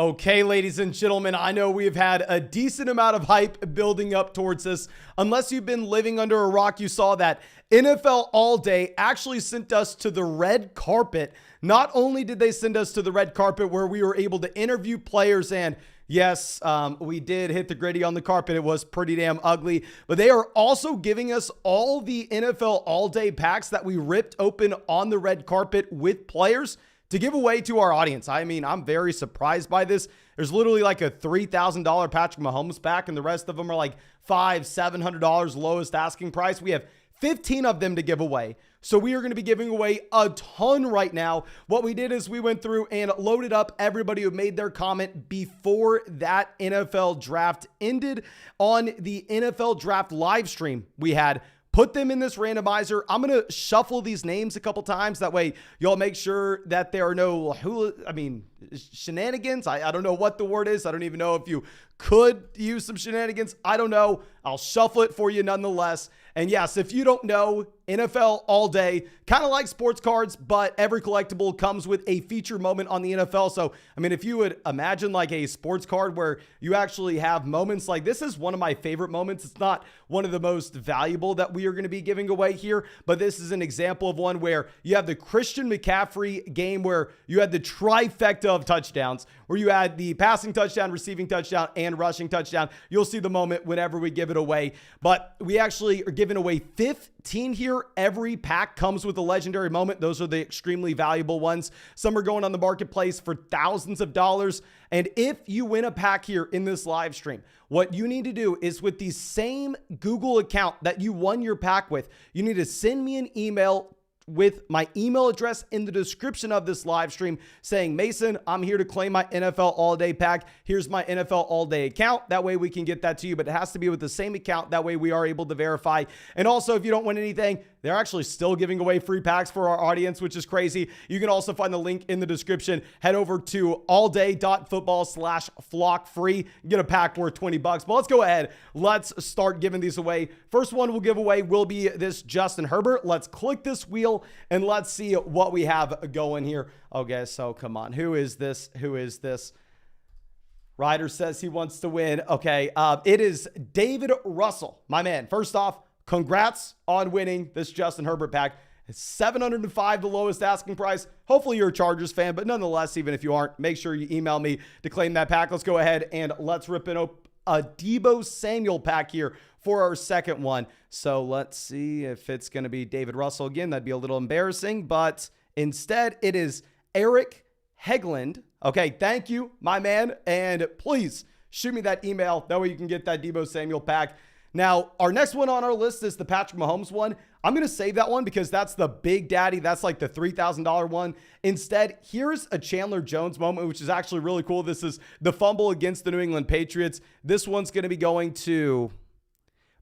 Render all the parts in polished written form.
Okay, ladies and gentlemen, I know we've had a decent amount of hype building up towards this. Unless you've been living under a rock, you saw that NFL All Day actually sent us to the red carpet. Not only did they send us to the red carpet where we were able to interview players, and yes, we did hit the gritty on the carpet. It was pretty damn ugly, but they are also giving us all the NFL All Day packs that we ripped open on the red carpet with players to give away to our audience. I mean, I'm very surprised by this. There's literally like a $3,000 Patrick Mahomes pack, and the rest of them are like $500-$700 lowest asking price. We have 15 of them to give away. So we are going to be giving away a ton right now. What we did is we went through and loaded up everybody who made their comment before that NFL draft ended on the NFL draft live stream we had. Put them in this randomizer. I'm going to shuffle these names a couple times. That way y'all make sure that there are no shenanigans. I don't know what the word is. I don't even know if you could use some shenanigans. I don't know. I'll shuffle it for you nonetheless. And yes, if you don't know, NFL All Day, kind of like sports cards, but every collectible comes with a feature moment on the NFL. So, I mean, if you would imagine like a sports card where you actually have moments like this is one of my favorite moments. It's not one of the most valuable that we are going to be giving away here, but this is an example of one where you have the Christian McCaffrey game where you had the trifecta of touchdowns, where you had the passing touchdown, receiving touchdown, and rushing touchdown. You'll see the moment whenever we give it away, but we actually are giving away 15 here. Every pack comes with a legendary moment. Those are the extremely valuable ones. Some are going on the marketplace for thousands of dollars. And if you win a pack here in this live stream, what you need to do is with the same Google account that you won your pack with, you need to send me an email with my email address in the description of this live stream saying, Mason, I'm here to claim my NFL All Day pack. Here's my NFL All Day account. That way we can get that to you, but it has to be with the same account. That way we are able to verify. And also, if you don't win anything, they're actually still giving away free packs for our audience, which is crazy. You can also find the link in the description. Head over to allday.football/FlockFree. Get a pack worth $20. But let's go ahead. Let's start giving these away. First one we'll give away will be this Justin Herbert. Let's click this wheel and let's see what we have going here. Okay, so come on. Who is this? Who is this? Ryder says he wants to win. Okay, it is David Russell, my man. First off, congrats on winning this Justin Herbert pack. It's $705, the lowest asking price. Hopefully you're a Chargers fan, but nonetheless, even if you aren't, make sure you email me to claim that pack. Let's go ahead and let's rip it up a Deebo Samuel pack here for our second one. So let's see if it's going to be David Russell again. That'd be a little embarrassing, but instead it is Eric Hegland. Okay, thank you, my man. And please shoot me that email. That way you can get that Deebo Samuel pack. Now, our next one on our list is the Patrick Mahomes one. I'm going to save that one because that's the big daddy. That's like the $3,000 one. Instead, here's a Chandler Jones moment, which is actually really cool. This is the fumble against the New England Patriots. This one's going to be going to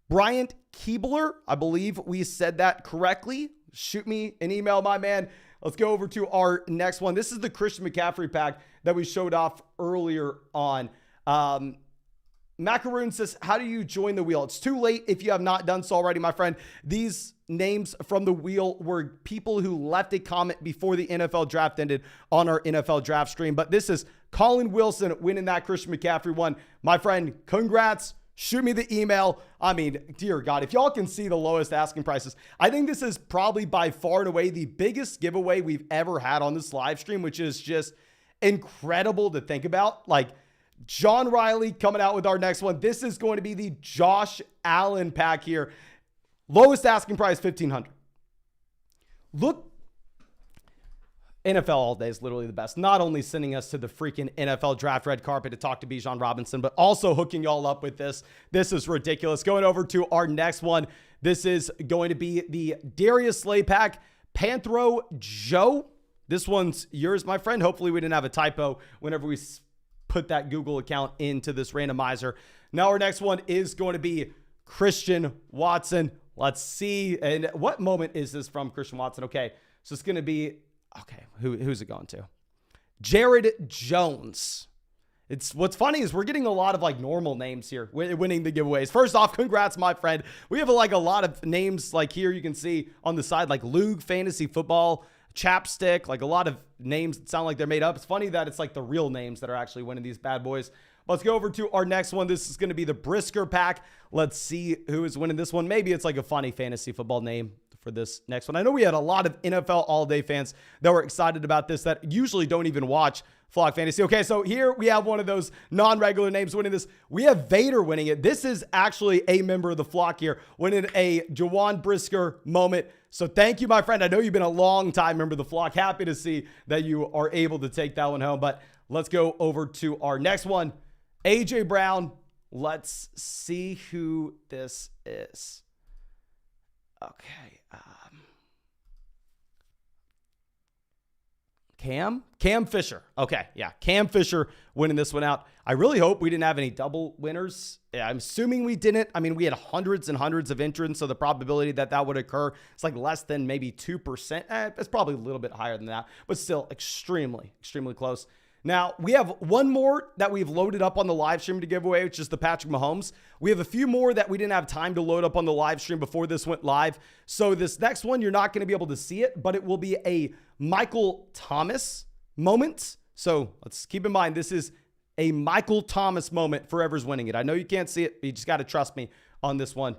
Bryant Keebler. I believe we said that correctly. Shoot me an email, my man. Let's go over to our next one. This is the Christian McCaffrey pack that we showed off earlier on. Macaroon says, how do you join the wheel? It's too late if you have not done so already, my friend. These names from the wheel were people who left a comment before the NFL draft ended on our NFL draft stream. But this is Colin Wilson winning that Christian McCaffrey one. My friend, congrats. Shoot me the email. I mean, dear God, if y'all can see the lowest asking prices, I think this is probably by far and away the biggest giveaway we've ever had on this live stream, which is just incredible to think about. Like, John Riley coming out with our next one. This is going to be the Josh Allen pack here. Lowest asking price, $1,500. Look, NFL All Day is literally the best. Not only sending us to the freaking NFL draft red carpet to talk to Bijan Robinson, but also hooking y'all up with this. This is ridiculous. Going over to our next one. This is going to be the Darius Slay pack. Panthro Joe. This one's yours, my friend. Hopefully we didn't have a typo whenever we put that Google account into this randomizer. Now our next one is going to be Christian Watson. Let's see. And what moment is this from Christian Watson? Okay. So it's going to be, okay. Who's it going to? Jared Jones. It's what's funny is we're getting a lot of like normal names here winning the giveaways. First off, congrats, my friend. We have like a lot of names like here you can see on the side, like Luke Fantasy Football. Chapstick, like a lot of names that sound like they're made up. It's funny that it's like the real names that are actually winning these bad boys. Let's go over to our next one. This is going to be the Brisker pack. Let's see who is winning this one. Maybe it's like a funny fantasy football name for this next one. I know we had a lot of NFL all-day fans that were excited about this that usually don't even watch Flock Fantasy. Okay, so here we have one of those non-regular names winning this. We have Vader winning it. This is actually a member of the flock here winning a Jawan Brisker moment. So thank you, my friend. I know you've been a long time member of the flock. Happy to see that you are able to take that one home. But let's go over to our next one. AJ Brown. Let's see who this is. Okay. Cam Fisher. Okay, yeah, Cam Fisher winning this one out. I really hope we didn't have any double winners. Yeah, I'm assuming we didn't. I mean, we had hundreds and hundreds of entrants, so the probability that that would occur, it's like less than maybe 2%. It's probably a little bit higher than that, but still extremely, extremely close. Now, we have one more that we've loaded up on the live stream to give away, which is the Patrick Mahomes. We have a few more that we didn't have time to load up on the live stream before this went live. So this next one, you're not going to be able to see it, but it will be a Michael Thomas moment. So let's keep in mind, this is a Michael Thomas moment for whoever's winning it. I know you can't see it, but you just got to trust me on this one.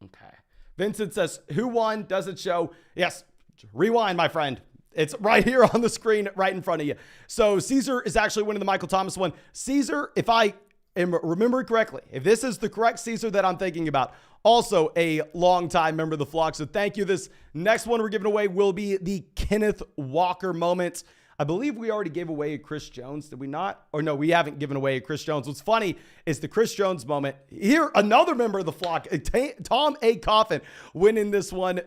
Okay. Vincent says, who won? Does it show? Yes. Rewind, my friend. It's right here on the screen, right in front of you. So Caesar is actually winning the Michael Thomas one. Caesar, if I am remembering correctly, if this is the correct Caesar that I'm thinking about, also a longtime member of the flock. So thank you. This next one we're giving away will be the Kenneth Walker moment. I believe we already gave away a Chris Jones. Did we not? Or no, we haven't given away a Chris Jones. What's funny is the Chris Jones moment. Here, another member of the flock, Tom A. Coffin, winning this one.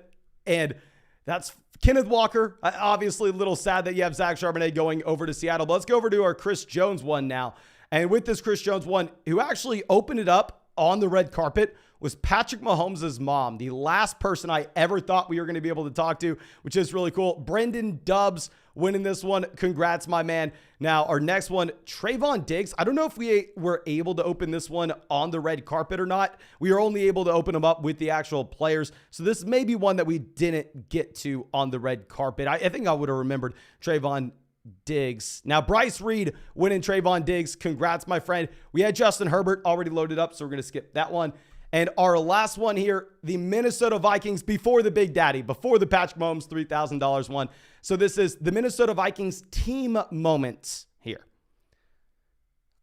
And that's Kenneth Walker. Obviously, a little sad that you have Zach Charbonnet going over to Seattle. But let's go over to our Chris Jones one now. And with this Chris Jones one, who actually opened it up on the red carpet, was Patrick Mahomes' mom, the last person I ever thought we were going to be able to talk to, which is really cool. Brendan Dubs winning this one. Congrats, my man. Now, our next one, Trayvon Diggs. I don't know if we were able to open this one on the red carpet or not. We were only able to open them up with the actual players. So this may be one that we didn't get to on the red carpet. I think I would have remembered Trayvon Diggs. Now, Bryce Reed winning Trayvon Diggs. Congrats, my friend. We had Justin Herbert already loaded up, so we're going to skip that one. And our last one here, the Minnesota Vikings before the Big Daddy, before the Patrick Mahomes $3,000 one. So this is the Minnesota Vikings team moments here.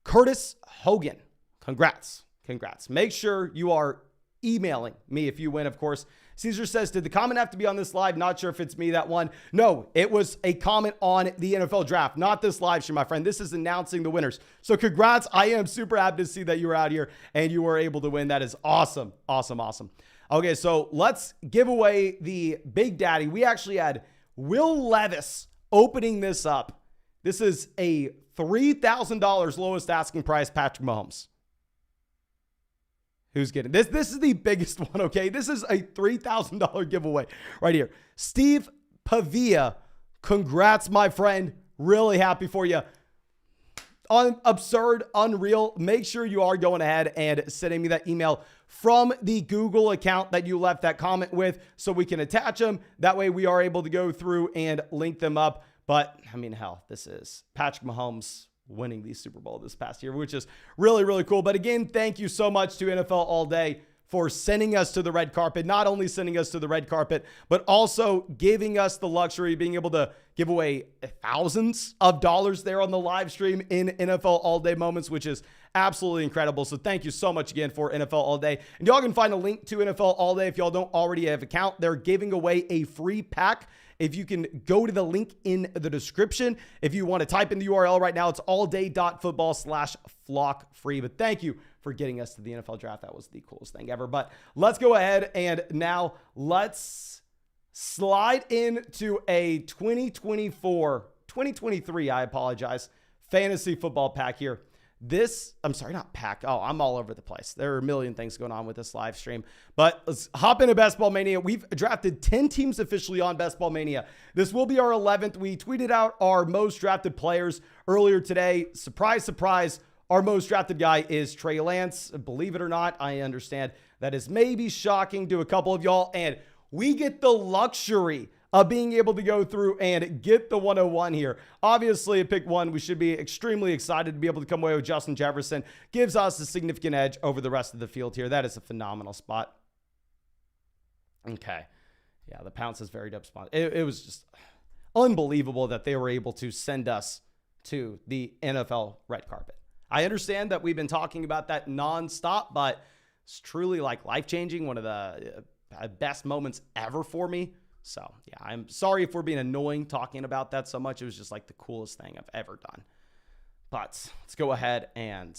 Curtis Hogan. Congrats. Congrats. Make sure you are emailing me if you win, of course. Caesar says, did the comment have to be on this live? Not sure if it's me that won. No, it was a comment on the NFL draft, not this live stream, my friend. This is announcing the winners. So congrats. I am super happy to see that you were out here and you were able to win. That is awesome. Awesome. Awesome. Okay, so let's give away the Big Daddy. We actually had Will Levis opening this up. This is a $3,000 lowest asking price Patrick Mahomes. Who's getting this? This is the biggest one, okay? This is a $3,000 giveaway right here. Steve Pavia, congrats, my friend. Really happy for you. Absurd, unreal. Make sure you are going ahead and sending me that email from the Google account that you left that comment with so we can attach them. That way we are able to go through and link them up. But, I mean, hell, this is Patrick Mahomes winning the Super Bowl this past year, which is really, really cool. But again, thank you so much to NFL All Day for sending us to the red carpet, not only sending us to the red carpet, but also giving us the luxury of being able to give away thousands of dollars there on the live stream in NFL All Day moments, which is absolutely incredible. So thank you so much again for NFL All Day. And y'all can find a link to NFL All Day if y'all don't already have an account. They're giving away a free pack. If you can go to the link in the description, if you want to type in the URL right now, it's allday.football/FlockFree. But thank you for getting us to the NFL draft. That was the coolest thing ever. But let's go ahead and now let's slide into a 2023, I apologize, fantasy football pack here. I'm sorry, not pack. Oh, I'm all over the place. There are a million things going on with this live stream. But let's hop into Best Ball Mania. We've drafted 10 teams officially on Best Ball Mania. This will be our 11th. We tweeted out our most drafted players earlier today. Surprise, surprise. Our most drafted guy is Trey Lance. Believe it or not, I understand that is maybe shocking to a couple of y'all. And we get the luxury of being able to go through and get the 101 here. Obviously, at pick 1, we should be extremely excited to be able to come away with Justin Jefferson. Gives us a significant edge over the rest of the field here. That is a phenomenal spot. Okay. Yeah, the pounce is very dope spot. It was just unbelievable that they were able to send us to the NFL red carpet. I understand that we've been talking about that nonstop, but it's truly like life-changing, one of the best moments ever for me. So yeah, I'm sorry if we're being annoying talking about that so much. It was just like the coolest thing I've ever done. But let's go ahead, and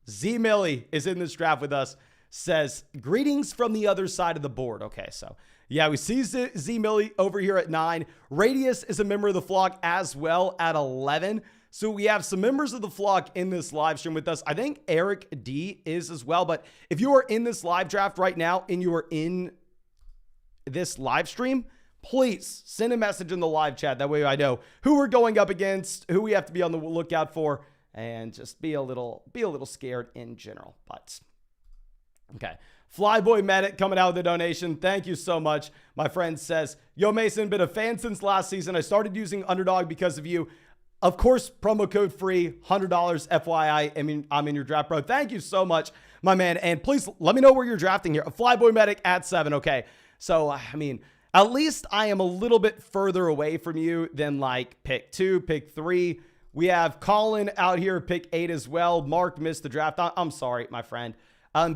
Z Millie is in this draft with us. Says, greetings from the other side of the board. Okay, so yeah, we see Z Millie over here at 9. Radius is a member of the flock as well at 11. So we have some members of the flock in this live stream with us. I think Eric D is as well. But if you are in this live draft right now and you are in this live stream, please send a message in the live chat. That way I know who we're going up against, who we have to be on the lookout for, and just be a little scared in general. But okay. Flyboy Medic coming out with a donation. Thank you so much. My friend says, yo, Mason, been a fan since last season. I started using Underdog because of you. Of course, promo code free, $100 FYI. I mean, I'm in your draft, bro. Thank you so much, my man. And please let me know where you're drafting here. Flyboy Medic at 7. Okay. So, I mean, at least I am a little bit further away from you than like pick 2, pick 3. We have Colin out here, pick 8 as well. Mark missed the draft. I'm sorry, my friend.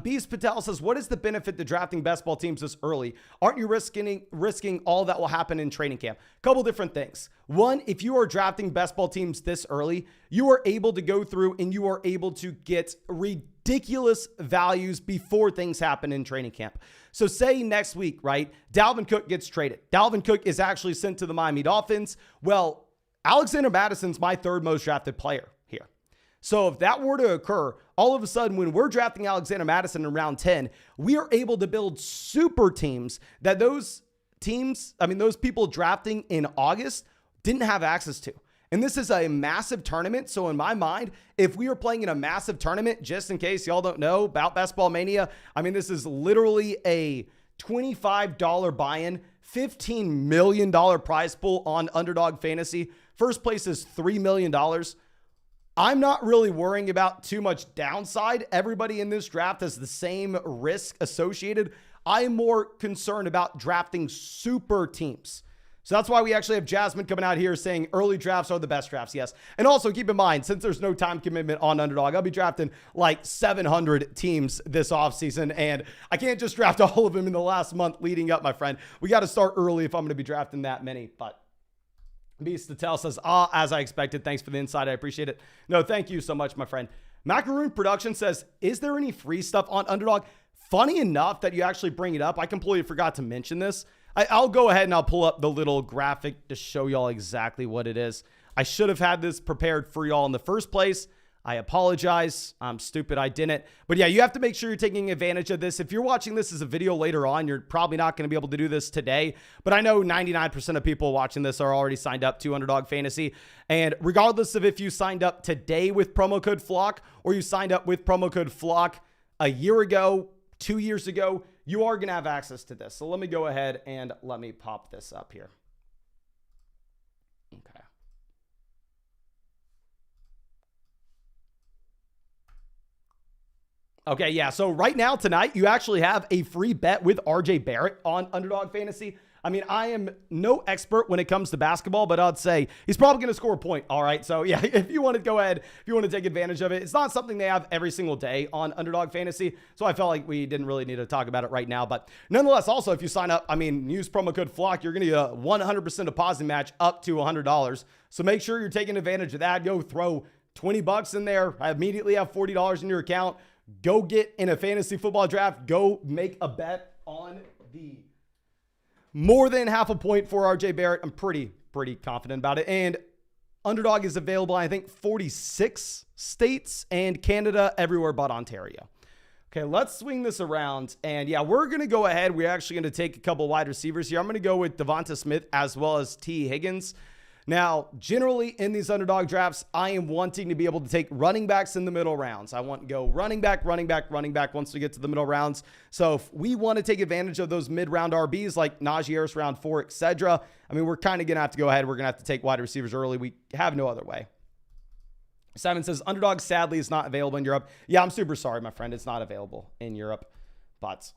Beast Patel says, what is the benefit to drafting best ball teams this early? Aren't you risking all that will happen in training camp? Couple different things. One, if you are drafting best ball teams this early, you are able to go through and you are able to get ridiculous values before things happen in training camp. So say next week, right? Dalvin Cook gets traded. Dalvin Cook is actually sent to the Miami Dolphins. Well, Alexander Madison's my 3rd most drafted player here. So if that were to occur, all of a sudden, when we're drafting Alexander Madison in round 10, we are able to build super teams that those people drafting in August didn't have access to. And this is a massive tournament. So in my mind, if we are playing in a massive tournament, just in case y'all don't know about Best Ball Mania, I mean, this is literally a $25 buy-in, $15 million prize pool on Underdog Fantasy. First place is $3 million. I'm not really worrying about too much downside. Everybody in this draft has the same risk associated. I'm more concerned about drafting super teams. So that's why we actually have Jasmine coming out here saying early drafts are the best drafts. Yes. And also keep in mind, since there's no time commitment on Underdog, I'll be drafting like 700 teams this offseason. And I can't just draft all of them in the last month leading up, my friend. We got to start early if I'm going to be drafting that many. But Beast Tatel says, as I expected. Thanks for the insight. I appreciate it. No, thank you so much, my friend. Macaroon Production says, is there any free stuff on Underdog? Funny enough that you actually bring it up. I completely forgot to mention this. I'll go ahead and I'll pull up the little graphic to show y'all exactly what it is. I should have had this prepared for y'all in the first place. I apologize. I'm stupid. I didn't. But yeah, you have to make sure you're taking advantage of this. If you're watching this as a video later on, you're probably not going to be able to do this today. But I know 99% of people watching this are already signed up to Underdog Fantasy. And regardless of if you signed up today with promo code FLOCK or you signed up with promo code FLOCK a year ago, 2 years ago, you are going to have access to this. So let me go ahead and let me pop this up here. Okay. Okay, yeah, so right now, tonight, you actually have a free bet with RJ Barrett on Underdog Fantasy. I mean, I am no expert when it comes to basketball, but I'd say he's probably going to score a point, all right? So, yeah, if you want to go ahead, if you want to take advantage of it, it's not something they have every single day on Underdog Fantasy, so I felt like we didn't really need to talk about it right now. But nonetheless, also, if you sign up, I mean, use promo code FLOCK, you're going to get a 100% deposit match up to $100. So make sure you're taking advantage of that. Go throw $20 in there. I immediately have $40 in your account. Go get in a fantasy football draft. Go make a bet on the more than half a point for RJ Barrett. I'm pretty confident about it. And Underdog is available, I think, 46 states and Canada, everywhere but Ontario. Okay, let's swing this around. And yeah, we're going to go ahead. We're actually going to take a couple wide receivers here. I'm going to go with Devonta Smith as well as T. Higgins. Now, generally in these underdog drafts, I am wanting to be able to take running backs in the middle rounds. I want to go running back once we get to the middle rounds. So if we want to take advantage of those mid-round RBs like Najee Harris round 4, etc., I mean, we're kind of going to have to go ahead. We're going to have to take wide receivers early. We have no other way. Simon says, Underdog sadly is not available in Europe. Yeah, I'm super sorry, my friend. It's not available in Europe. But,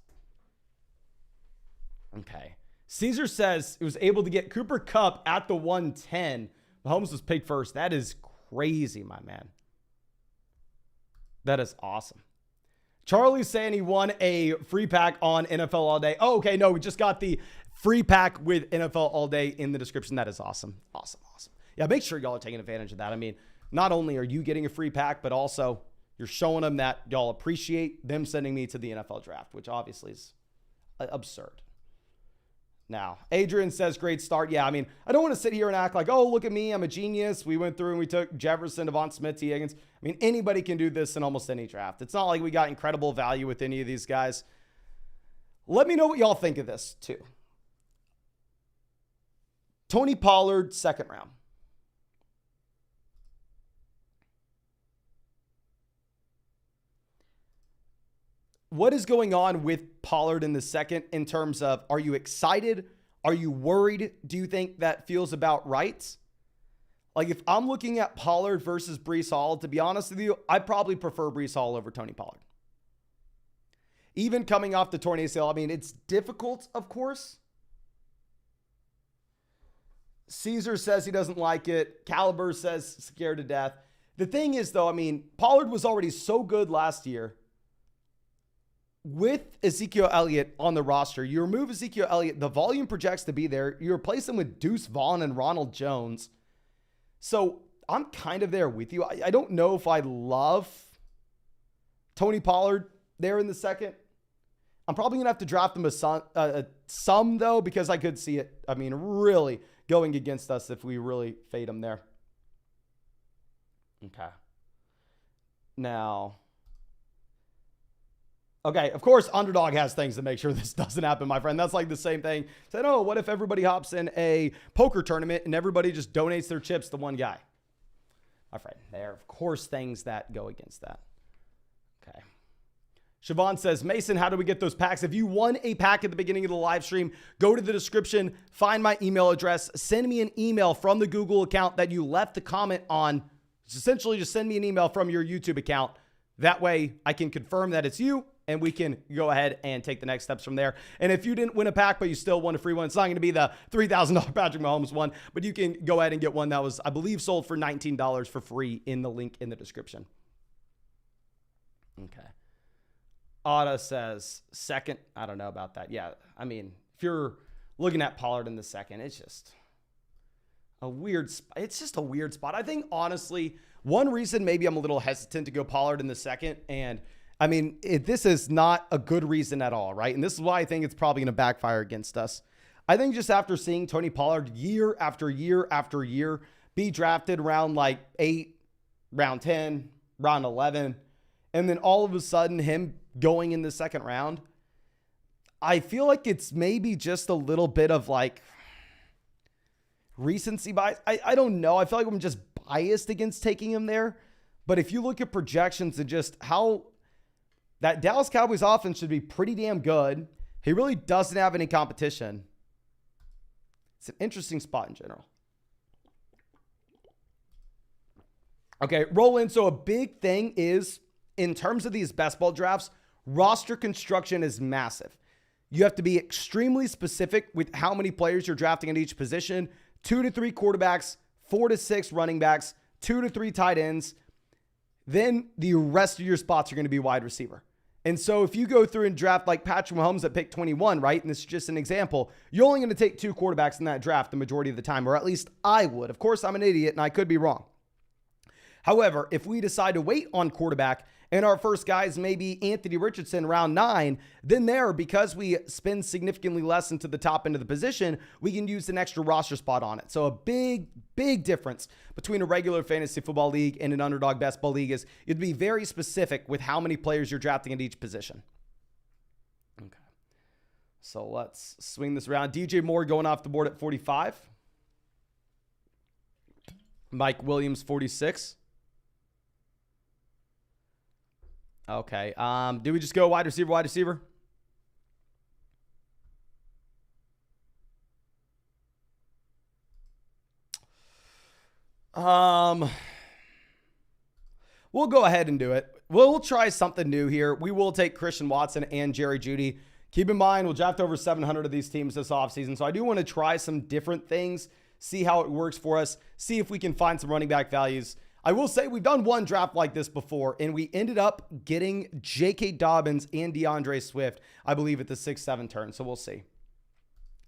okay. Caesar says it was able to get Cooper Kupp at the 110. Mahomes was picked first. That is crazy, my man. That is awesome. Charlie's saying he won a free pack on NFL All Day. Oh, okay. No, we just got the free pack with NFL All Day in the description. That is awesome. Awesome. Yeah, make sure y'all are taking advantage of that. I mean, not only are you getting a free pack, but also you're showing them that y'all appreciate them sending me to the NFL draft, which obviously is absurd. Now, Adrian says, great start. Yeah, I mean, I don't want to sit here and act like, oh, look at me, I'm a genius. We went through and we took Jefferson, Devon Smith, T. Higgins. I mean, anybody can do this in almost any draft. It's not like we got incredible value with any of these guys. Let me know what y'all think of this, too. Tony Pollard, second round. What is going on with Pollard in the second in terms of, are you excited? Are you worried? Do you think that feels about right? Like if I'm looking at Pollard versus Breece Hall, to be honest with you, I probably prefer Breece Hall over Tony Pollard. Even coming off the torn ACL, I mean, it's difficult, of course. Caesar says he doesn't like it. Caliber says scared to death. The thing is, though, I mean, Pollard was already so good last year. With Ezekiel Elliott on the roster, you remove Ezekiel Elliott, the volume projects to be there. You replace him with Deuce Vaughn and Ronald Jones. So I'm kind of there with you. I don't know if I love Tony Pollard there in the second. I'm probably going to have to draft him some, though, because I could see it, I mean, really going against us if we really fade him there. Okay. Now... okay, of course, Underdog has things to make sure this doesn't happen, my friend. That's like the same thing. Said, oh, what if everybody hops in a poker tournament and everybody just donates their chips to one guy? My friend, there are, of course, things that go against that. Okay. Siobhan says, Mason, how do we get those packs? If you won a pack at the beginning of the live stream, go to the description, find my email address, send me an email from the Google account that you left the comment on. Essentially, just send me an email from your YouTube account. That way, I can confirm that it's you, and we can go ahead and take the next steps from there. And if you didn't win a pack, but you still won a free one, it's not going to be the $3,000 Patrick Mahomes one, but you can go ahead and get one that was, I believe, sold for $19 for free in the link in the description. Okay. Otta says second. I don't know about that. Yeah, I mean, if you're looking at Pollard in the second, it's just a weird spot. It's just a weird spot. I think, honestly, one reason maybe I'm a little hesitant to go Pollard in the second, and I mean, this is not a good reason at all, right? And this is why I think it's probably going to backfire against us. I think just after seeing Tony Pollard year after year after year be drafted around like 8, round 10, round 11, and then all of a sudden him going in the second round, I feel like it's maybe just a little bit of like recency bias. I don't know. I feel like I'm just biased against taking him there. But if you look at projections and just how that Dallas Cowboys offense should be pretty damn good. He really doesn't have any competition. It's an interesting spot in general. Okay, roll in. So a big thing is, in terms of these best ball drafts, roster construction is massive. You have to be extremely specific with how many players you're drafting at each position. 2 to 3 quarterbacks, 4 to 6 running backs, 2 to 3 tight ends. Then the rest of your spots are going to be wide receiver. And so if you go through and draft like Patrick Mahomes at pick 21, right? And this is just an example. You're only going to take 2 quarterbacks in that draft the majority of the time, or at least I would. Of course, I'm an idiot and I could be wrong. However, if we decide to wait on quarterback and our first guy is maybe Anthony Richardson round 9, then there, because we spend significantly less into the top end of the position, we can use an extra roster spot on it. So a big, big difference between a regular fantasy football league and an underdog best ball league is you'd be very specific with how many players you're drafting at each position. Okay. So let's swing this around. DJ Moore going off the board at 45. Mike Williams, 46. Okay. Do we just go wide receiver, wide receiver? We'll go ahead and do it. We'll try something new here. We will take Christian Watson and Jerry Jeudy. Keep in mind, we'll draft over 700 of these teams this offseason. So I do want to try some different things, see how it works for us, see if we can find some running back values. I will say we've done one draft like this before, and we ended up getting J.K. Dobbins and DeAndre Swift, I believe, at the 6-7 turn. So we'll see.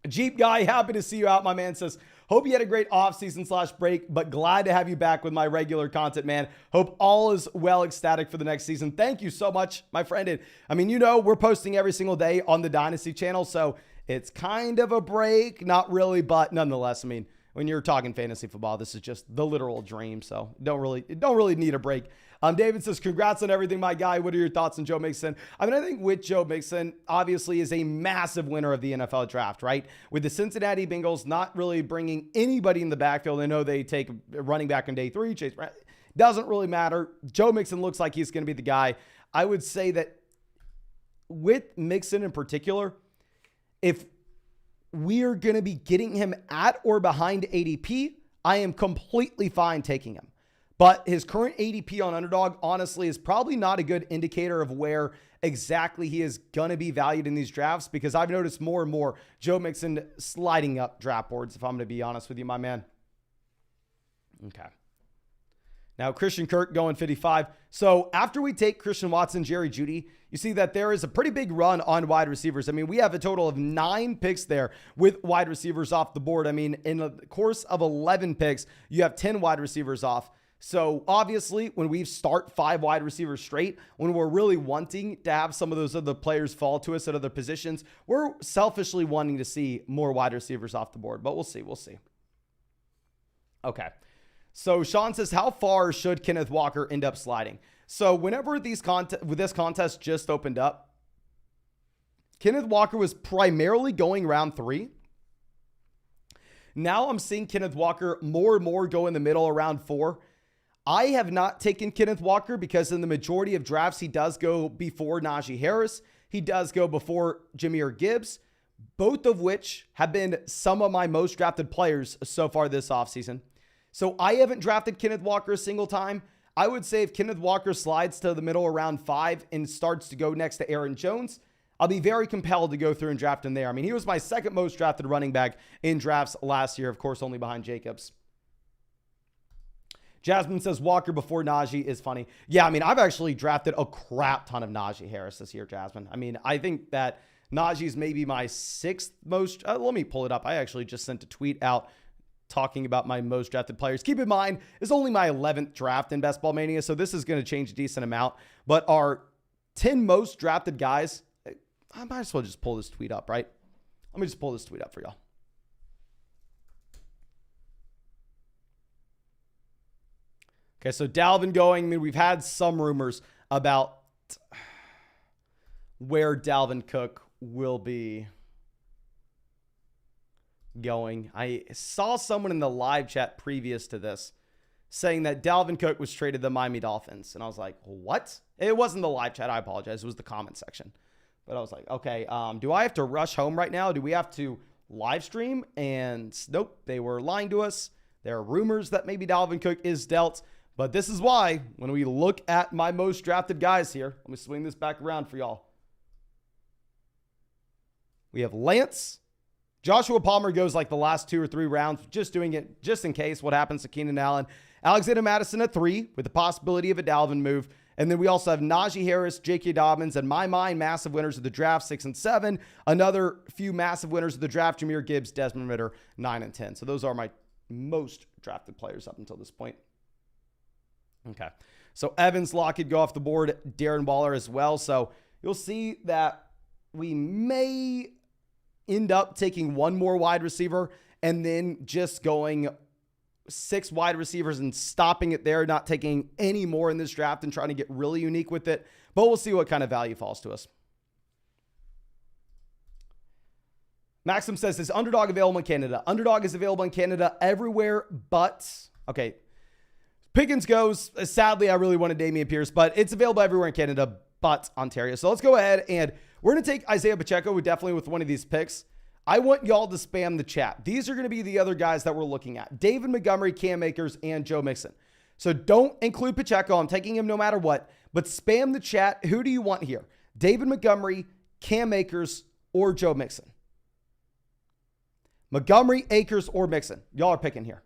Jeep Guy, happy to see you out, my man. Says, hope you had a great offseason / break, but glad to have you back with my regular content, man. Hope all is well, ecstatic for the next season. Thank you so much, my friend. And, I mean, you know, we're posting every single day on the Dynasty channel, so it's kind of a break. Not really, but nonetheless, I mean, when you're talking fantasy football, this is just the literal dream, so don't really need a break. David says, congrats on everything, my guy. What are your thoughts on Joe Mixon? I mean, I think with Joe Mixon, obviously is a massive winner of the NFL draft, right? With the Cincinnati Bengals not really bringing anybody in the backfield. I know they take a running back on day 3. Chase doesn't really matter. Joe Mixon looks like he's going to be the guy. I would say that with Mixon in particular, if we're going to be getting him at or behind ADP, I am completely fine taking him. But his current ADP on Underdog, honestly, is probably not a good indicator of where exactly he is going to be valued in these drafts, because I've noticed more and more Joe Mixon sliding up draft boards, if I'm going to be honest with you, my man. Okay. Now, Christian Kirk going 55. So after we take Christian Watson, Jerry Jeudy, you see that there is a pretty big run on wide receivers. I mean, we have a total of 9 picks there with wide receivers off the board. I mean, in the course of 11 picks, you have 10 wide receivers off. So obviously, when we start 5 wide receivers straight, when we're really wanting to have some of those other players fall to us at other positions, we're selfishly wanting to see more wide receivers off the board. But we'll see. We'll see. Okay. So Sean says, how far should Kenneth Walker end up sliding? So whenever this contest just opened up, Kenneth Walker was primarily going round 3. Now I'm seeing Kenneth Walker more and more go in the middle around 4. I have not taken Kenneth Walker because in the majority of drafts, he does go before Najee Harris. He does go before Jahmyr Gibbs, both of which have been some of my most drafted players so far this offseason. So I haven't drafted Kenneth Walker a single time. I would say if Kenneth Walker slides to the middle around 5 and starts to go next to Aaron Jones, I'll be very compelled to go through and draft him there. I mean, he was my second most drafted running back in drafts last year, of course, only behind Jacobs. Jasmine says Walker before Najee is funny. Yeah, I mean, I've actually drafted a crap ton of Najee Harris this year, Jasmine. I mean, I think that Najee's maybe my 6th most. Let me pull it up. I actually just sent a tweet out talking about my most drafted players. Keep in mind, it's only my 11th draft in Best Ball Mania, so this is going to change a decent amount. But our 10 most drafted guys, I might as well just pull this tweet up, right? Let me just pull this tweet up for y'all. Okay, so Dalvin going. I mean, we've had some rumors about where Dalvin Cook will be going. I saw someone in the live chat previous to this saying that Dalvin Cook was traded to the Miami Dolphins. And I was like, what? It wasn't the live chat. I apologize. It was the comment section. But I was like, okay, do I have to rush home right now? Do we have to live stream? And nope, they were lying to us. There are rumors that maybe Dalvin Cook is dealt. But this is why, when we look at my most drafted guys here, let me swing this back around for y'all. We have Lance. Joshua Palmer goes like the last 2 or 3 rounds, just doing it just in case what happens to Keenan Allen. Alexander Mattison at 3 with the possibility of a Dalvin move. And then we also have Najee Harris, J.K. Dobbins, and my mind, massive winners of the draft, 6 and 7. Another few massive winners of the draft, Jahmyr Gibbs, Desmond Ridder, 9 and 10. So those are my most drafted players up until this point. Okay. So Evans, Lockett go off the board, Darren Waller as well. So you'll see that we may end up taking one more wide receiver and then just going 6 wide receivers and stopping it there, not taking any more in this draft and trying to get really unique with it. But we'll see what kind of value falls to us. Maxim says, is Underdog available in Canada? Underdog is available in Canada everywhere but, okay, Pickens goes. Sadly, I really wanted Dameon Pierce, but it's available everywhere in Canada but Ontario. So let's go ahead and we're going to take Isaiah Pacheco definitely with one of these picks. I want y'all to spam the chat. These are going to be the other guys that we're looking at. David Montgomery, Cam Akers, and Joe Mixon. So don't include Pacheco. I'm taking him no matter what. But spam the chat. Who do you want here? David Montgomery, Cam Akers, or Joe Mixon? Montgomery, Akers, or Mixon. Y'all are picking here.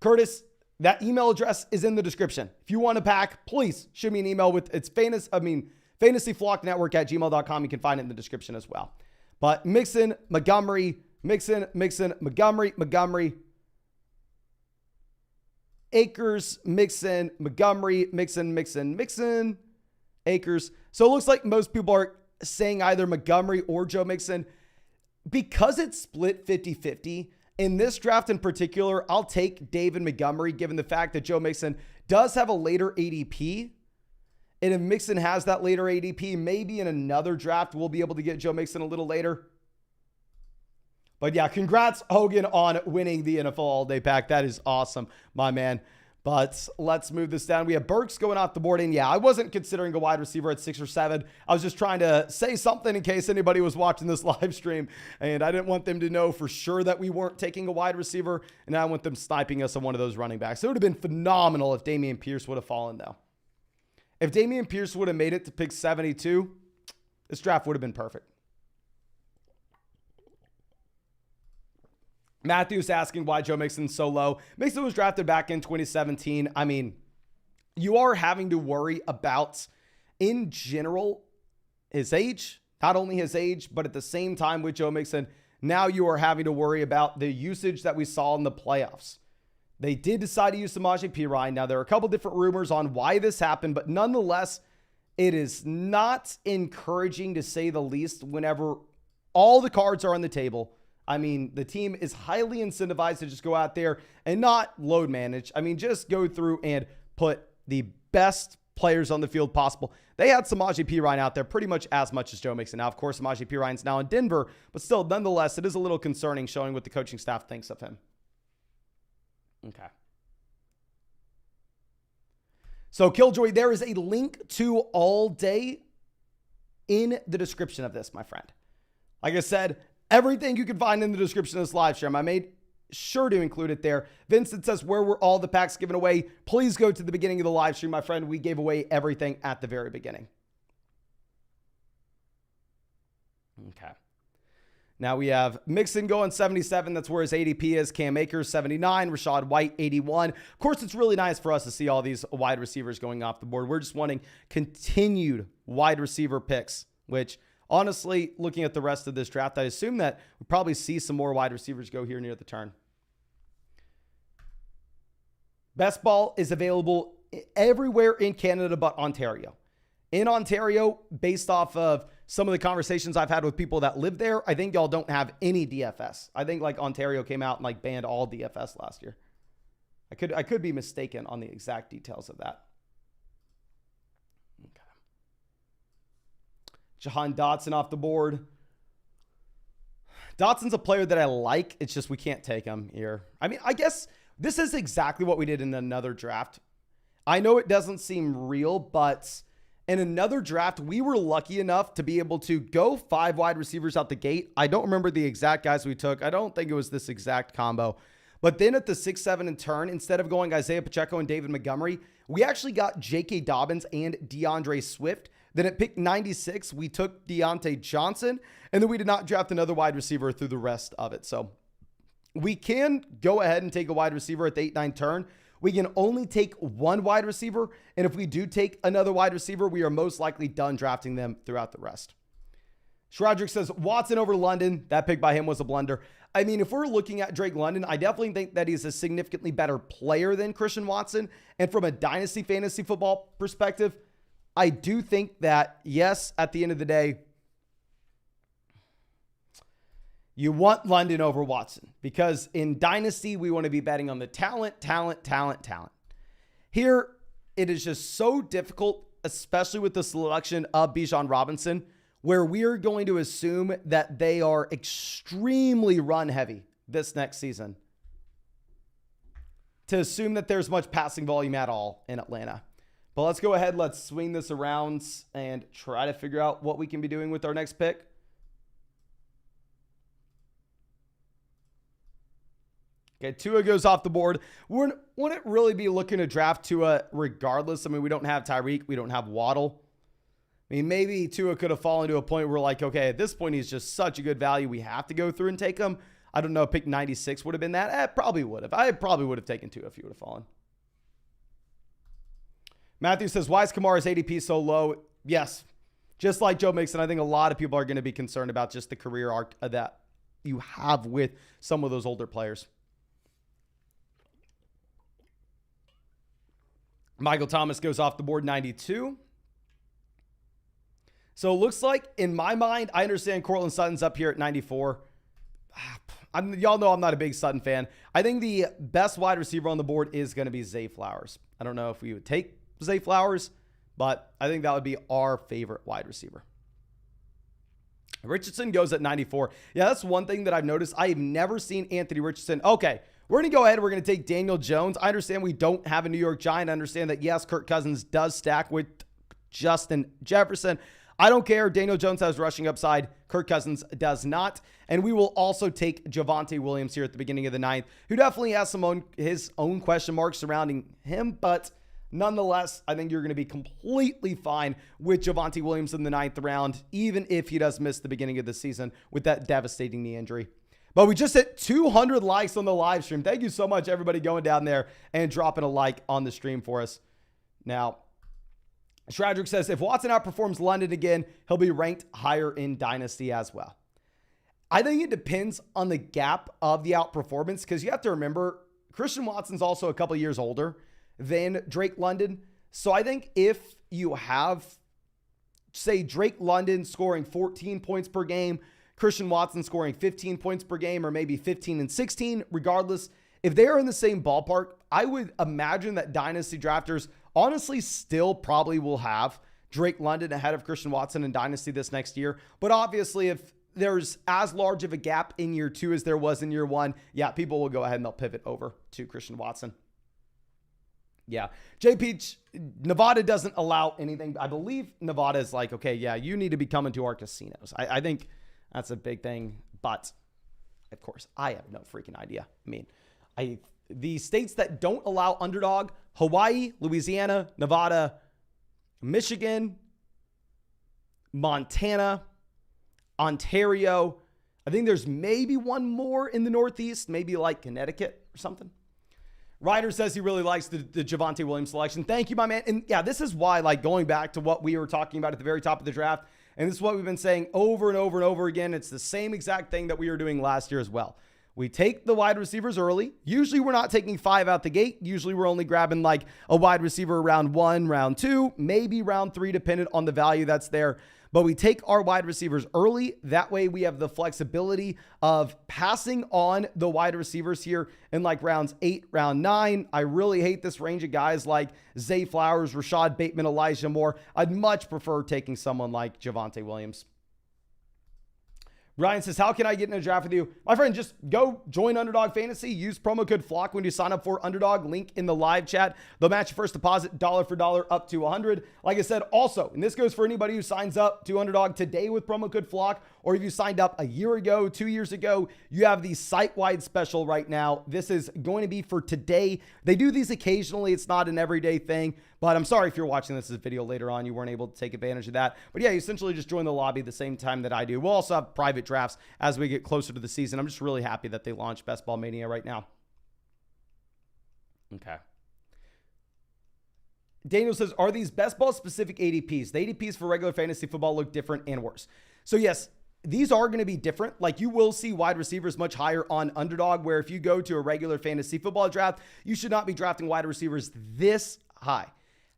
Curtis, that email address is in the description. If you want to pack, please shoot me an email with its fantasyflocknetwork@gmail.com. You can find it in the description as well. But Mixon, Montgomery, Montgomery, Akers, Mixon, Montgomery, Mixon, Akers. So it looks like most people are saying either Montgomery or Joe Mixon. Because it's split 50-50, in this draft in particular, I'll take David Montgomery, given the fact that Joe Mixon does have a later ADP. And if Mixon has that later ADP, maybe in another draft, we'll be able to get Joe Mixon a little later. But yeah, congrats, Hogan, on winning the NFL All-Day Pack. That is awesome, my man. But let's move this down. We have Burks going off the board. And yeah, I wasn't considering a wide receiver at 6 or 7. I was just trying to say something in case anybody was watching this live stream. And I didn't want them to know for sure that we weren't taking a wide receiver. And I want them sniping us on one of those running backs. It would have been phenomenal if Dameon Pierce would have fallen, though. If Dameon Pierce would have made it to pick 72, this draft would have been perfect. Matthew's asking why Joe Mixon's so low. Mixon was drafted back in 2017. I mean, you are having to worry about, in general, his age. Not only his age, but at the same time with Joe Mixon, now you are having to worry about the usage that we saw in the playoffs. They did decide to use Samaje Perine. Now, there are a couple different rumors on why this happened, but nonetheless, it is not encouraging to say the least whenever all the cards are on the table. I mean, the team is highly incentivized to just go out there and not load manage. I mean, just go through and put the best players on the field possible. They had Samaje Perine out there pretty much as Joe Mixon. Now, of course, Samaje Perine's now in Denver, but still, nonetheless, it is a little concerning showing what the coaching staff thinks of him. Okay. So, Killjoy, there is a link to All Day in the description of this, my friend. Like I said, everything you can find in the description of this live stream, I made sure to include it there. Vincent says, where were all the packs given away? Please go to the beginning of the live stream, my friend. We gave away everything at the very beginning. Okay. Now we have Mixon going 77. That's where his ADP is. Cam Akers, 79. Rachaad White, 81. Of course, it's really nice for us to see all these wide receivers going off the board. We're just wanting continued wide receiver picks, which honestly, looking at the rest of this draft, I assume that we'll probably see some more wide receivers go here near the turn. Best ball is available everywhere in Canada but Ontario. In Ontario, based off of some of the conversations I've had with people that live there, I think y'all don't have any DFS. I think like Ontario came out and like banned all DFS last year. I could be mistaken on the exact details of that. Okay. Jahan Dotson off the board. Dotson's a player that I like. It's just we can't take him here. I mean, I guess this is exactly what we did in another draft. I know it doesn't seem real, but in another draft, we were lucky enough to be able to go 5 wide receivers out the gate. I don't remember the exact guys we took. I don't think it was this exact combo. But then at the 6, 7, and turn, instead of going Isaiah Pacheco and David Montgomery, we actually got J.K. Dobbins and DeAndre Swift. Then at pick 96, we took Deontay Johnson, and then we did not draft another wide receiver through the rest of it. So we can go ahead and take a wide receiver at the 8, 9 turn. We can only take one wide receiver, and if we do take another wide receiver, we are most likely done drafting them throughout the rest. Shrodrick says, Watson over London. That pick by him was a blunder. I mean, if we're looking at Drake London, I definitely think that he's a significantly better player than Christian Watson. And from a dynasty fantasy football perspective, I do think that, yes, at the end of the day, you want London over Watson because in dynasty, we want to be betting on the talent. Here, it is just so difficult, especially with the selection of Bijan Robinson, where we are going to assume that they are extremely run heavy this next season. to assume that there's much passing volume at all in Atlanta. But let's go ahead. Let's swing this around and try to figure out what we can be doing with our next pick. Okay, Tua goes off the board. We wouldn't really be looking to draft Tua regardless. I mean, we don't have Tyreek. We don't have Waddle. I mean, maybe Tua could have fallen to a point where we're like, okay, at this point, he's just such a good value. We have to go through and take him. I don't know if pick 96 would have been that. Probably would have. I probably would have taken Tua if he would have fallen. Matthew says, why is Kamara's ADP so low? Yes, just like Joe Mixon, I think a lot of people are going to be concerned about just the career arc that you have with some of those older players. Michael Thomas goes off the board, 92. So it looks like, in my mind, I understand Courtland Sutton's up here at 94. Y'all know I'm not a big Sutton fan. I think the best wide receiver on the board is going to be Zay Flowers. I don't know if we would take Zay Flowers, but I think that would be our favorite wide receiver. Richardson goes at 94. Yeah, that's one thing that I've noticed. I have never seen Anthony Richardson. Okay, we're going to go ahead. We're going to take Daniel Jones. I understand we don't have a New York Giant. I understand that, yes, Kirk Cousins does stack with Justin Jefferson. I don't care. Daniel Jones has rushing upside. Kirk Cousins does not. And we will also take Javonte Williams here at the beginning of the ninth, who definitely has his own question marks surrounding him. But nonetheless, I think you're going to be completely fine with Javonte Williams in the ninth round, even if he does miss the beginning of the season with that devastating knee injury. But we just hit 200 likes on the live stream. Thank you so much, everybody going down there and dropping a like on the stream for us. Now, Shradrick says, if Watson outperforms London again, he'll be ranked higher in Dynasty as well. I think it depends on the gap of the outperformance, because you have to remember, Christian Watson's also a couple years older than Drake London. So I think if you have, say, Drake London scoring 14 points per game, Christian Watson scoring 15 points per game, or maybe 15 and 16, regardless, if they're in the same ballpark, I would imagine that Dynasty drafters honestly still probably will have Drake London ahead of Christian Watson in Dynasty this next year. But obviously, if there's as large of a gap in year two as there was in year one, yeah, people will go ahead and they'll pivot over to Christian Watson. Yeah. JP, Nevada doesn't allow anything. I believe Nevada is like, okay, yeah, you need to be coming to our casinos. I think that's a big thing. But, of course, I have no freaking idea. I mean, the states that don't allow Underdog, Hawaii, Louisiana, Nevada, Michigan, Montana, Ontario. I think there's maybe one more in the Northeast, maybe like Connecticut or something. Ryder says he really likes the Javonte Williams selection. Thank you, my man. And yeah, this is why, like, going back to what we were talking about at the very top of the draft, and this is what we've been saying over and over and over again. It's the same exact thing that we were doing last year as well. We take the wide receivers early. Usually we're not taking 5 out the gate. Usually we're only grabbing like a wide receiver round 1, round 2, maybe round 3, depending on the value that's there. But we take our wide receivers early. That way we have the flexibility of passing on the wide receivers here in like rounds 8, round 9. I really hate this range of guys like Zay Flowers, Rashad Bateman, Elijah Moore. I'd much prefer taking someone like Javonte Williams. Ryan says, how can I get in a draft with you? My friend, just go join Underdog Fantasy. Use promo code FLOCK when you sign up for Underdog. Link in the live chat. They'll match your first deposit dollar for dollar up to 100. Like I said, also, and this goes for anybody who signs up to Underdog today with promo code FLOCK, or if you signed up a year ago, 2 years ago, you have the site-wide special right now. This is going to be for today. They do these occasionally. It's not an everyday thing. But I'm sorry if you're watching this video later on, you weren't able to take advantage of that. But yeah, you essentially just join the lobby the same time that I do. We'll also have private drafts as we get closer to the season. I'm just really happy that they launched Best Ball Mania right now. Okay. Daniel says, are these best ball specific ADPs? The ADPs for regular fantasy football look different and worse. So yes, these are going to be different. Like, you will see wide receivers much higher on Underdog, where if you go to a regular fantasy football draft, you should not be drafting wide receivers this high.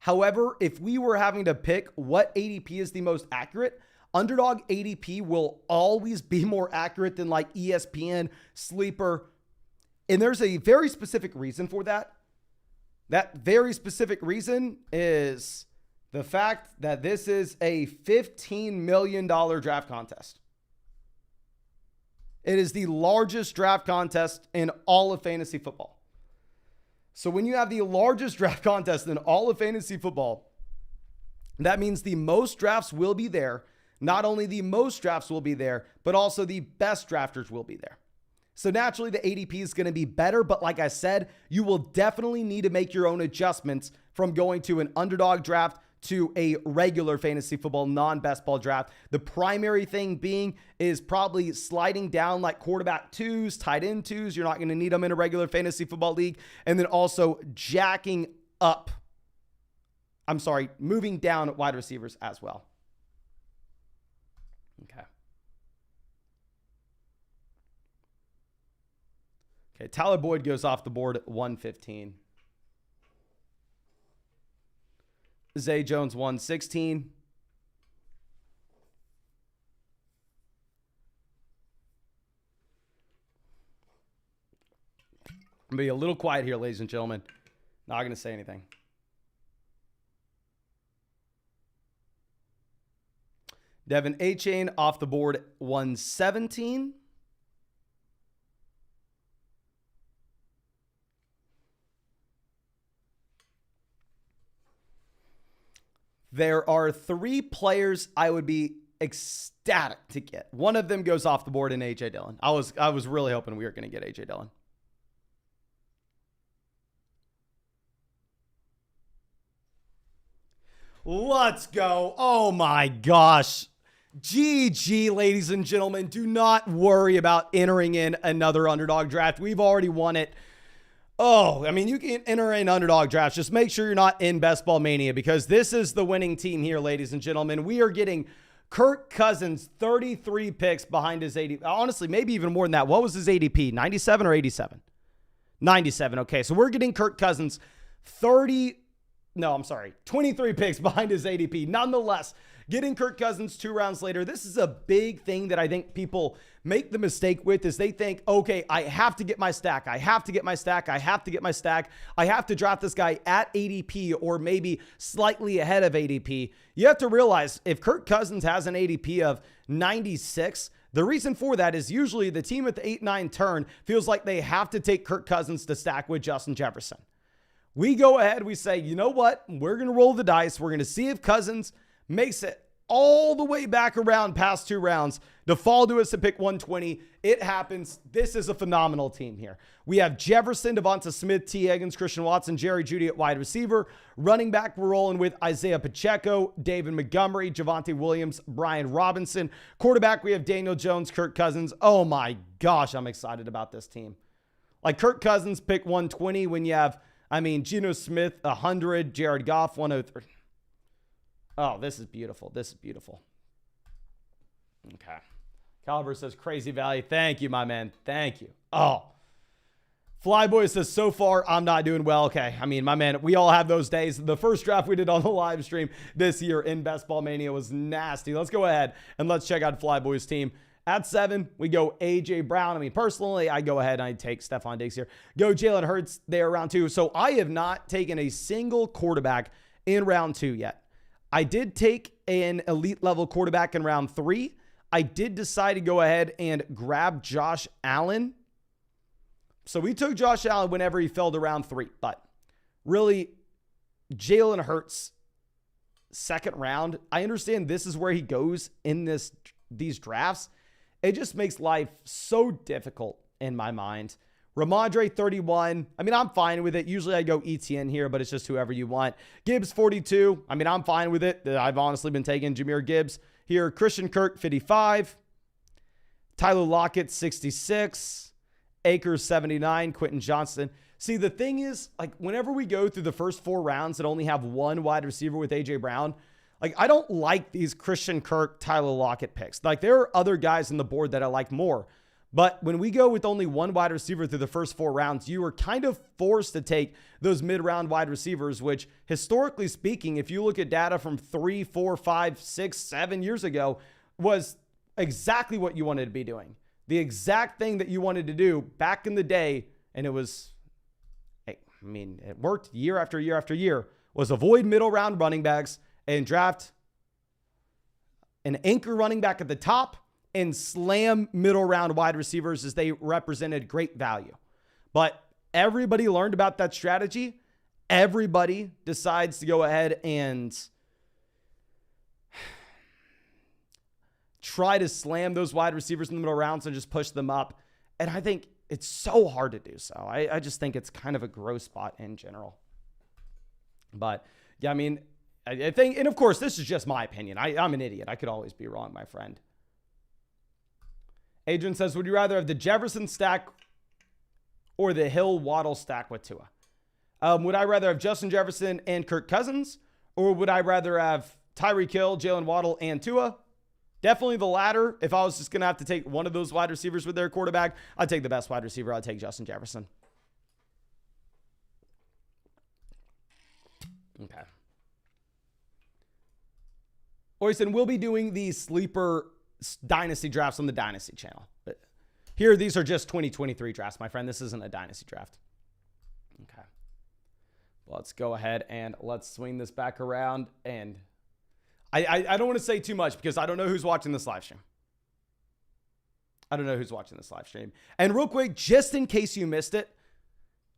However, if we were having to pick what ADP is the most accurate, Underdog ADP will always be more accurate than like ESPN, Sleeper. And there's a very specific reason for that. That very specific reason is the fact that this is a $15 million draft contest. It is the largest draft contest in all of fantasy football. So when you have the largest draft contest in all of fantasy football, that means the most drafts will be there. Not only the most drafts will be there, but also the best drafters will be there. So naturally, the ADP is going to be better. But like I said, you will definitely need to make your own adjustments from going to an underdog draft to a regular fantasy football, non-best ball draft. The primary thing being is probably sliding down like quarterback twos, tight end twos. You're not going to need them in a regular fantasy football league. And then also moving down wide receivers as well. Okay, Tyler Boyd goes off the board at 115. Zay Jones 116. I'm going to be a little quiet here, ladies and gentlemen. Not going to say anything. Devin A-Chain off the board at 117. There are 3 players I would be ecstatic to get. One of them goes off the board in A.J. Dillon. I was really hoping we were going to get A.J. Dillon. Let's go. Oh my gosh. GG, ladies and gentlemen. Do not worry about entering in another underdog draft. We've already won it. Oh, I mean, you can enter in underdog drafts. Just make sure you're not in Best Ball Mania, because this is the winning team here, ladies and gentlemen. We are getting Kirk Cousins 33 picks behind his ADP. Honestly, maybe even more than that. What was his ADP? 97 or 87? 97. Okay, so we're getting Kirk Cousins 23 picks behind his ADP. Nonetheless, getting Kirk Cousins 2 rounds later, this is a big thing that I think people make the mistake with, is they think, okay, I have to get my stack. I have to draft this guy at ADP or maybe slightly ahead of ADP. You have to realize if Kirk Cousins has an ADP of 96, the reason for that is usually the team at the 8-9 turn feels like they have to take Kirk Cousins to stack with Justin Jefferson. We go ahead, we say, you know what? We're going to roll the dice. We're going to see if Cousins makes it all the way back around past 2 rounds to fall to us at pick 120. It happens. This is a phenomenal team here. We have Jefferson, Devonta Smith, T. Higgins, Christian Watson, Jerry Jeudy at wide receiver. Running back, we're rolling with Isaiah Pacheco, David Montgomery, Javonte Williams, Brian Robinson. Quarterback, we have Daniel Jones, Kirk Cousins. Oh my gosh, I'm excited about this team. Like Kirk Cousins, pick 120 when you have, Geno Smith, 100, Jared Goff, 103. Oh, this is beautiful. This is beautiful. Okay. Caliber says crazy value. Thank you, my man. Thank you. Oh. Flyboy says, so far, I'm not doing well. Okay. My man, we all have those days. The first draft we did on the live stream this year in Best Ball Mania was nasty. Let's go ahead and let's check out Flyboy's team. At 7, we go A.J. Brown. Personally, I go ahead and I take Stephon Diggs here. Go Jalen Hurts there round 2. So I have not taken a single quarterback in round 2 yet. I did take an elite level quarterback in round 3. I did decide to go ahead and grab Josh Allen. So we took Josh Allen whenever he fell to round 3. But really, Jalen Hurts, 2nd round. I understand this is where he goes in these drafts. It just makes life so difficult in my mind. Ramondre, 31. I'm fine with it. Usually I go ETN here, but it's just whoever you want. Gibbs, 42. I'm fine with it. I've honestly been taking Jahmyr Gibbs here. Christian Kirk, 55. Tyler Lockett, 66. Akers, 79. Quentin Johnston. See, the thing is, whenever we go through the first 4 rounds and only have 1 wide receiver with A.J. Brown, I don't like these Christian Kirk, Tyler Lockett picks. There are other guys on the board that I like more. But when we go with only 1 wide receiver through the first 4 rounds, you are kind of forced to take those mid-round wide receivers, which historically speaking, if you look at data from 3, 4, 5, 6, 7 years ago, was exactly what you wanted to be doing. The exact thing that you wanted to do back in the day, and it was, it worked year after year after year, was avoid middle round running backs and draft an anchor running back at the top and slam middle round wide receivers as they represented great value. But everybody learned about that strategy. Everybody decides to go ahead and try to slam those wide receivers in the middle rounds and just push them up. And I think it's so hard to do so. I just think it's kind of a gross spot in general. But yeah, I mean, I think, and of course, this is just my opinion. I'm an idiot. I could always be wrong, my friend. Adrian says, would you rather have the Jefferson stack or the Hill Waddle stack with Tua? Would I rather have Justin Jefferson and Kirk Cousins, or would I rather have Tyreek Hill, Jalen Waddle, and Tua? Definitely the latter. If I was just going to have to take one of those wide receivers with their quarterback, I'd take the best wide receiver. I'd take Justin Jefferson. Okay. Oysten, we'll be doing the sleeper dynasty drafts on the Dynasty channel. But here, these are just 2023 drafts, my friend. This isn't a dynasty draft. Okay. Let's go ahead and let's swing this back around. And I don't want to say too much because I don't know who's watching this live stream. And real quick, just in case you missed it,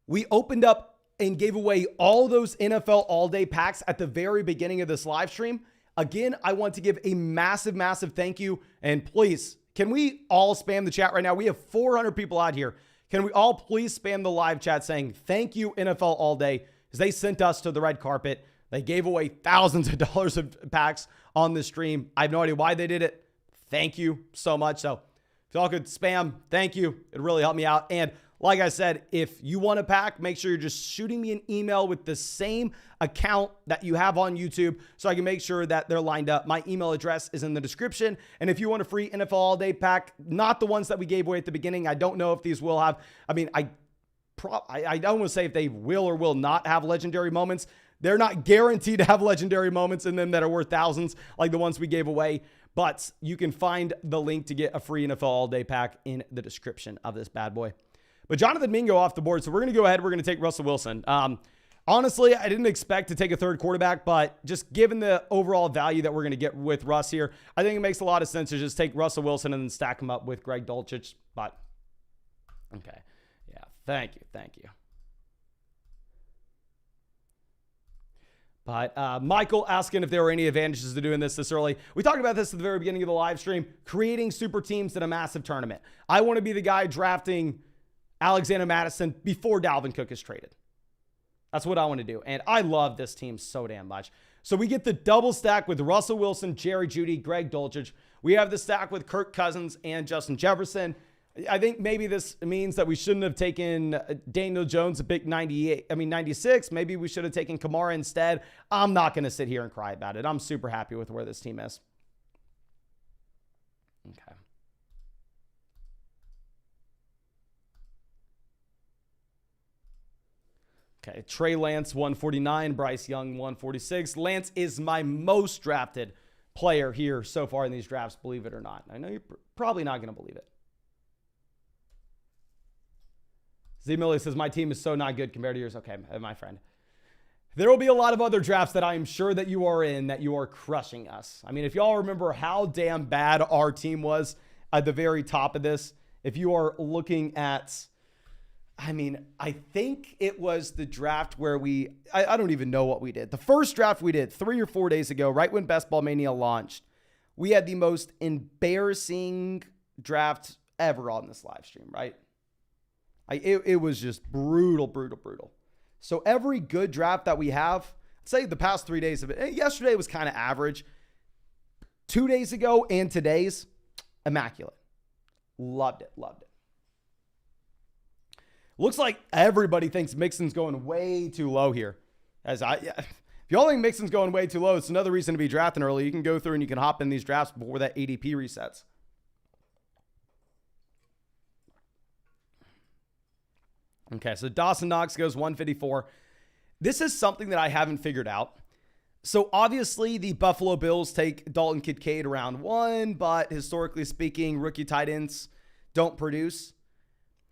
we opened up and gave away all those NFL all-day packs at the very beginning of this live stream. Again, I want to give a massive, massive thank you. And please, can we all spam the chat right now? We have 400 people out here. Can we all please spam the live chat saying thank you, NFL All Day, because they sent us to the red carpet. They gave away thousands of dollars of packs on the stream. I have no idea why they did it. Thank you so much. So if y'all could spam, thank you. It really helped me out. And like I said, if you want a pack, make sure you're just shooting me an email with the same account that you have on YouTube so I can make sure that they're lined up. My email address is in the description. And if you want a free NFL All Day pack, not the ones that we gave away at the beginning, I don't know if these will have. I mean, I don't want to say if they will or will not have legendary moments. They're not guaranteed to have legendary moments in them that are worth thousands like the ones we gave away. But you can find the link to get a free NFL All Day pack in the description of this bad boy. But Jonathan Mingo off the board. So we're going to go ahead. We're going to take Russell Wilson. Honestly, I didn't expect to take a third quarterback, but just given the overall value that we're going to get with Russ here, I think it makes a lot of sense to just take Russell Wilson and then stack him up with Greg Dulcich. But, okay. Yeah, thank you. But Michael asking if there were any advantages to doing this early. We talked about this at the very beginning of the live stream, creating super teams in a massive tournament. I want to be the guy drafting Alexander Madison before Dalvin Cook is traded. That's what I want to do. And I love this team so damn much. So we get the double stack with Russell Wilson, Jerry Jeudy, Greg Dulcich. We have the stack with Kirk Cousins and Justin Jefferson. I think maybe this means that we shouldn't have taken Daniel Jones a big 96. Maybe we should have taken Kamara instead. I'm not going to sit here and cry about it. I'm super happy with where this team is. Okay. Okay, Trey Lance, 149. Bryce Young, 146. Lance is my most drafted player here so far in these drafts, believe it or not. I know you're probably not going to believe it. Z Millie says, my team is so not good compared to yours. Okay, my friend. There will be a lot of other drafts that I am sure that you are in that you are crushing us. I mean, if y'all remember how damn bad our team was at the very top of this, if you are looking at, I mean, I think it was the draft where I don't even know what we did. The first draft we did 3 or 4 days ago, right when Best Ball Mania launched, we had the most embarrassing draft ever on this live stream, right? It was just brutal. So every good draft that we have, say the past 3 days of it, yesterday was kind of average. 2 days ago and today's, immaculate. Loved it. Looks like everybody thinks Mixon's going way too low here. If y'all think Mixon's going way too low, it's another reason to be drafting early. You can go through and you can hop in these drafts before that ADP resets. Okay, so Dawson Knox goes 154. This is something that I haven't figured out. So obviously the Buffalo Bills take Dalton Kincaid around 1, but historically speaking, rookie tight ends don't produce.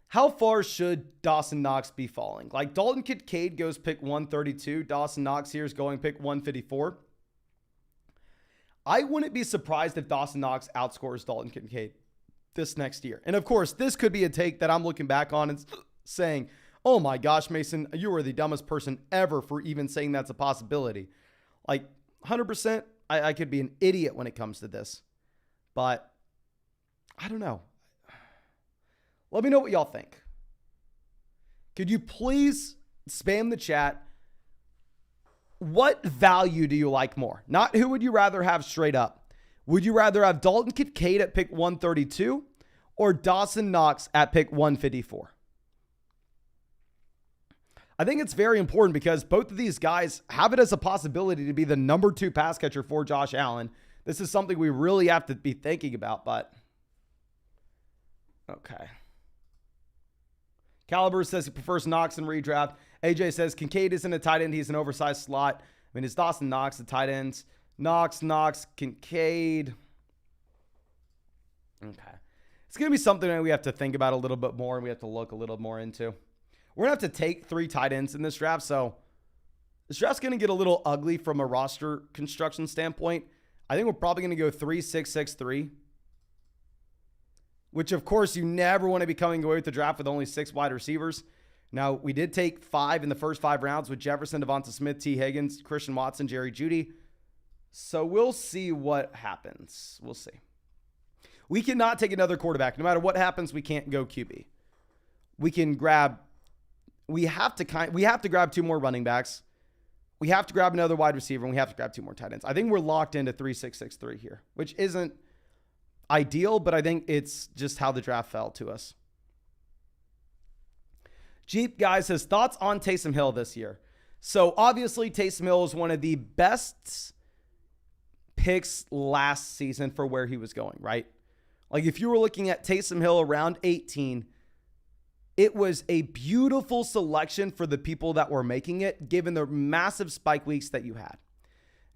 How far should Dawson Knox be falling? Like Dalton Kincaid goes pick 132. Dawson Knox here is going pick 154. I wouldn't be surprised if Dawson Knox outscores Dalton Kincaid this next year. And of course, this could be a take that I'm looking back on and saying, Oh my gosh, Mason, you are the dumbest person ever for even saying that's a possibility. Like 100%, I could be an idiot when it comes to this, but I don't know. Let me know what y'all think. Could you please spam the chat? What value do you like more? Not who would you rather have straight up. Would you rather have Dalton Kincaid at pick 132 or Dawson Knox at pick 154? I think it's very important because both of these guys have it as a possibility to be the number 2 pass catcher for Josh Allen. This is something we really have to be thinking about, but okay. Caliber says he prefers Knox in redraft. AJ says Kincaid isn't a tight end. He's an oversized slot. I mean, is Dawson Knox the tight ends? Knox, Kincaid. Okay. It's going to be something that we have to think about a little bit more and we have to look a little more into. We're going to have to take 3 tight ends in this draft, so this draft's going to get a little ugly from a roster construction standpoint. I think we're probably going to go 3-6-6-3, which, of course, you never want to be coming away with the draft with only 6 wide receivers. Now, we did take 5 in the first 5 rounds with Jefferson, Devonta Smith, T. Higgins, Christian Watson, Jerry Jeudy. So we'll see what happens. We'll see. We cannot take another quarterback. No matter what happens, we can't go QB. We have to grab 2 more running backs. We have to grab another wide receiver, and we have to grab 2 more tight ends. I think we're locked into 3-6-6-3 here, which isn't ideal, but I think it's just how the draft fell to us. Jeep Guy says, thoughts on Taysom Hill this year? So obviously Taysom Hill is one of the best picks last season for where he was going, right? Like if you were looking at Taysom Hill around 18, it was a beautiful selection for the people that were making it, given the massive spike weeks that you had.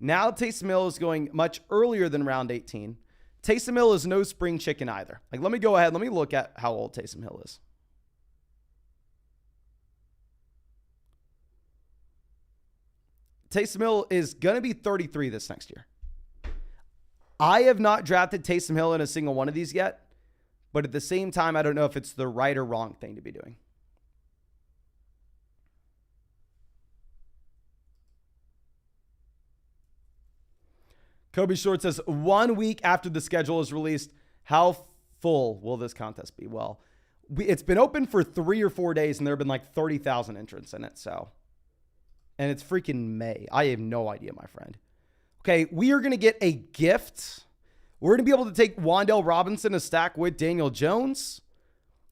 Now Taysom Hill is going much earlier than round 18. Taysom Hill is no spring chicken either. Like, let me go ahead. Let me look at how old Taysom Hill is. Taysom Hill is going to be 33 this next year. I have not drafted Taysom Hill in a single one of these yet. But at the same time, I don't know if it's the right or wrong thing to be doing. Kobe Short says, 1 week after the schedule is released, how full will this contest be? Well, it's been open for 3 or 4 days, and there have been like 30,000 entrants in it. And it's freaking May. I have no idea, my friend. Okay, we are going to get a gift. We're going to be able to take Wan'Dale Robinson a stack with Daniel Jones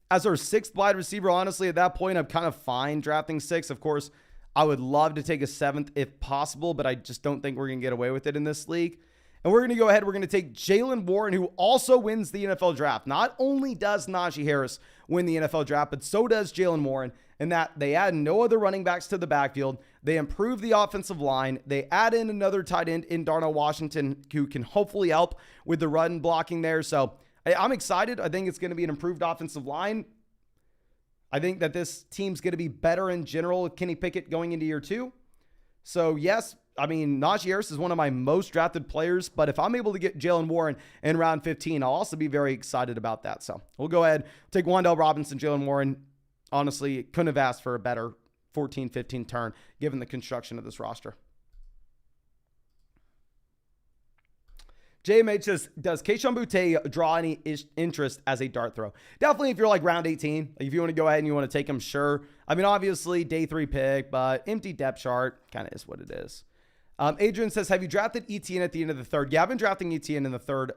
as our 6th wide receiver. Honestly, at that point, I'm kind of fine drafting 6. Of course, I would love to take a 7th if possible, but I just don't think we're going to get away with it in this league. And we're going to go ahead. We're going to take Jaylen Warren, who also wins the NFL draft. Not only does Najee Harris win the NFL draft, but so does Jaylen Warren, in that they add no other running backs to the backfield. They improve the offensive line. They add in another tight end in Darnell Washington, who can hopefully help with the run blocking there. So I'm excited. I think it's going to be an improved offensive line. I think that this team's going to be better in general with Kenny Pickett going into year 2. So yes, I mean, Najee Harris is one of my most drafted players, but if I'm able to get Jaylen Warren in round 15, I'll also be very excited about that. So we'll go ahead, take Wan'Dale Robinson, Jaylen Warren. Honestly, couldn't have asked for a better 14-15 turn given the construction of this roster. JMH says, does Kayshon Boutte draw any interest as a dart throw? Definitely if you're like round 18. Like if you want to go ahead and you want to take him, sure. I mean, obviously, day 3 pick, but empty depth chart kind of is what it is. Adrian says, have you drafted ETN at the end of the 3rd? Yeah, I've been drafting ETN in the 3rd.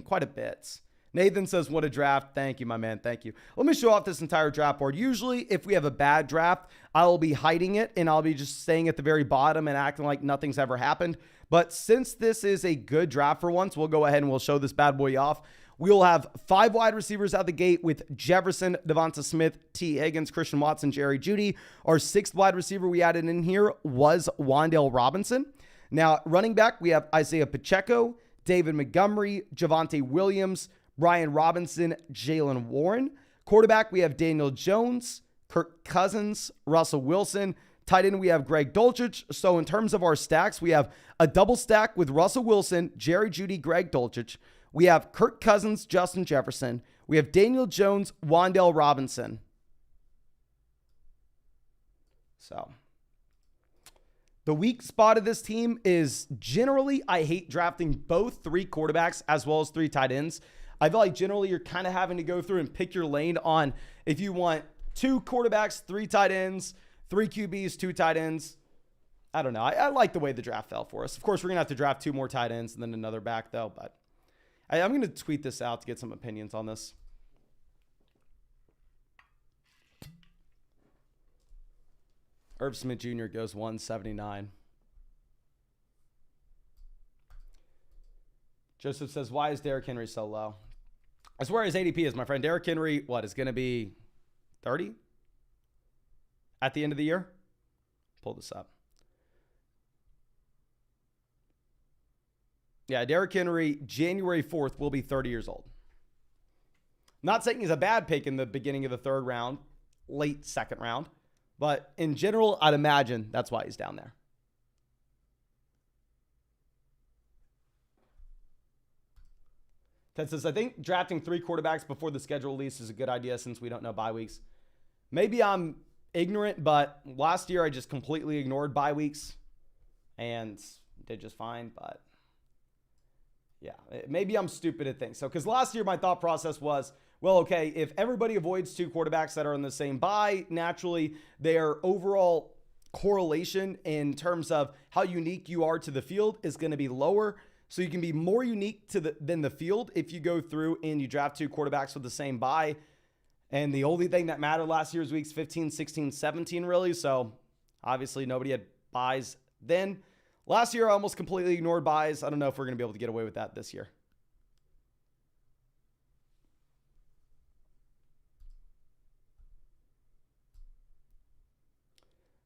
Quite a bit. Nathan says, what a draft. Thank you, my man. Thank you. Let me show off this entire draft board. Usually, if we have a bad draft, I will be hiding it, and I'll be just staying at the very bottom and acting like nothing's ever happened. But since this is a good draft for once, we'll go ahead and we'll show this bad boy off. We'll have 5 wide receivers out the gate with Jefferson, Devonta Smith, T. Higgins, Christian Watson, Jerry Jeudy. Our 6th wide receiver we added in here was Wan'Dale Robinson. Now, running back, we have Isaiah Pacheco, David Montgomery, Javonte Williams, Brian Robinson, Jaylen Warren. Quarterback, we have Daniel Jones, Kirk Cousins, Russell Wilson. Tight end, we have Greg Dulcich. So in terms of our stacks, we have a double stack with Russell Wilson, Jerry Jeudy, Greg Dulcich. We have Kirk Cousins, Justin Jefferson. We have Daniel Jones, Wan'Dale Robinson. So the weak spot of this team is generally I hate drafting both 3 quarterbacks as well as 3 tight ends. I feel like generally you're kind of having to go through and pick your lane on if you want 2 quarterbacks, 3 tight ends, 3 QBs, 2 tight ends. I don't know. I like the way the draft fell for us. Of course, we're going to have to draft 2 more tight ends and then another back, though. But I'm going to tweet this out to get some opinions on this. Irv Smith Jr. goes 179. Joseph says, why is Derrick Henry so low? I swear his ADP is, my friend. Derrick Henry, is going to be 30 at the end of the year? Pull this up. Yeah, Derrick Henry, January 4th, will be 30 years old. Not saying he's a bad pick in the beginning of the 3rd round, late 2nd round. But in general, I'd imagine that's why he's down there. Ted says, I think drafting 3 quarterbacks before the schedule release is a good idea since we don't know bye weeks. Maybe I'm ignorant, but last year I just completely ignored bye weeks and did just fine. But yeah, maybe I'm stupid at things. So, because last year my thought process was, well, okay, if everybody avoids 2 quarterbacks that are in the same bye, naturally their overall correlation in terms of how unique you are to the field is going to be lower. So you can be more unique than the field if you go through and you draft 2 quarterbacks with the same bye. And the only thing that mattered last year was weeks 15, 16, 17, really. So obviously nobody had buys then. Last year I almost completely ignored buys. I don't know if we're going to be able to get away with that this year.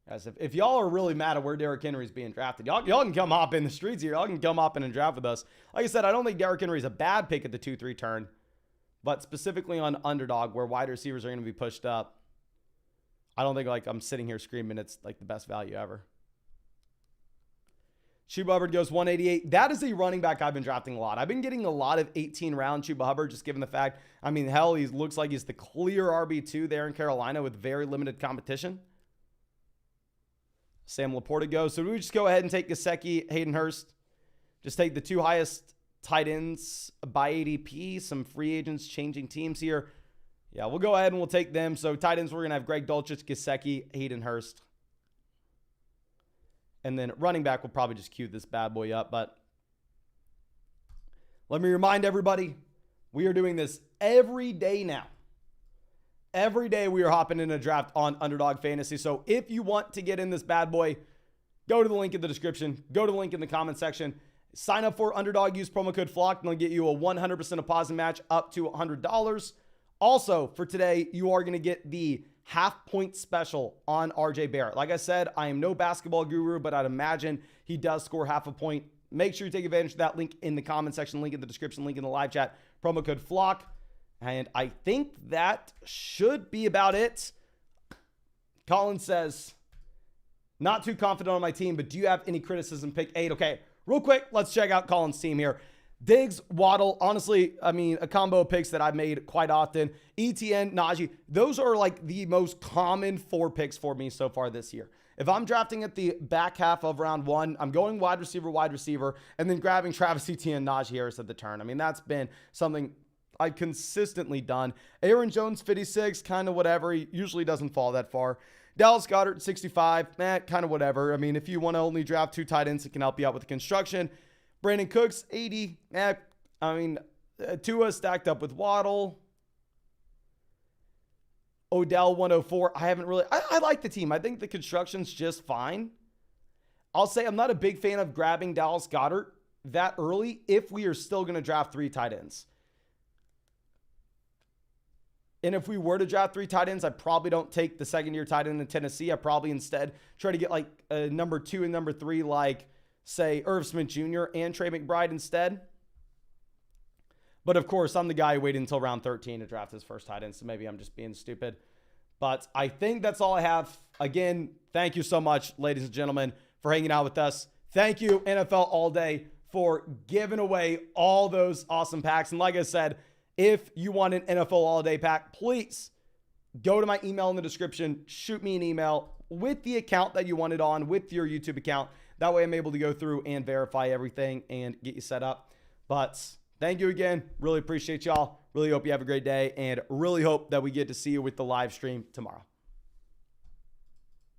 Guys, if y'all are really mad at where Derrick Henry is being drafted, y'all can come hop in the streets here. Y'all can come hop in and draft with us. Like I said, I don't think Derrick Henry is a bad pick at the 2-3 turn, but specifically on Underdog where wide receivers are going to be pushed up, I don't think I'm sitting here screaming it's like the best value ever. Chuba Hubbard goes 188. That is a running back I've been drafting a lot. I've been getting a lot of 18-round Chuba Hubbard, just given the fact, hell, he looks like he's the clear RB2 there in Carolina with very limited competition. Sam Laporta goes. So do we just go ahead and take Gesicki, Hayden Hurst? Just take the 2 highest tight ends by ADP. Some free agents changing teams here. Yeah, we'll go ahead and we'll take them. So tight ends, we're going to have Greg Dulcich, Gesicki, Hayden Hurst. And then running back, we'll probably just queue this bad boy up. But let me remind everybody, we are doing this every day now. Every day we are hopping in a draft on Underdog Fantasy. So if you want to get in this bad boy, go to the link in the description. Go to the link in the comment section. Sign up for Underdog. Use promo code FLOCK, and they'll get you a 100% deposit match up to $100. Also, for today, you are going to get the half-point special on RJ Barrett. Like I said, I am no basketball guru, but I'd imagine he does score half a point. Make sure you take advantage of that link in the comment section, link in the description, link in the live chat, promo code FLOCK. And I think that should be about it. Colin says, not too confident on my team, but do you have any criticism? Pick 8. Okay, real quick, let's check out Colin's team here. Diggs, Waddle, honestly, a combo of picks that I've made quite often. ETN, Najee, those are like the most common 4 picks for me so far this year. If I'm drafting at the back half of round 1, I'm going wide receiver, and then grabbing Travis Etienne and Najee Harris at the turn. That's been something I've consistently done. Aaron Jones, 56, kind of whatever. He usually doesn't fall that far. Dallas Goedert, 65, kind of whatever. If you want to only draft 2 tight ends, it can help you out with the construction. Brandon Cooks, 80. Tua stacked up with Waddle. Odell, 104. I like the team. I think the construction's just fine. I'll say I'm not a big fan of grabbing Dallas Goedert that early if we are still going to draft 3 tight ends. And if we were to draft 3 tight ends, I probably don't take the 2nd-year tight end in Tennessee. I probably instead try to get like a number 2 and number 3, like, say, Irv Smith Jr. and Trey McBride instead. But, of course, I'm the guy who waited until round 13 to draft his first tight end, so maybe I'm just being stupid. But I think that's all I have. Again, thank you so much, ladies and gentlemen, for hanging out with us. Thank you, NFL All Day, for giving away all those awesome packs. And like I said, if you want an NFL All Day pack, please go to my email in the description. Shoot me an email. with the account that you wanted on, with your YouTube account. That way I'm able to go through and verify everything and get you set up. But thank you again. Really appreciate y'all. Really hope you have a great day, and really hope that we get to see you with the live stream tomorrow.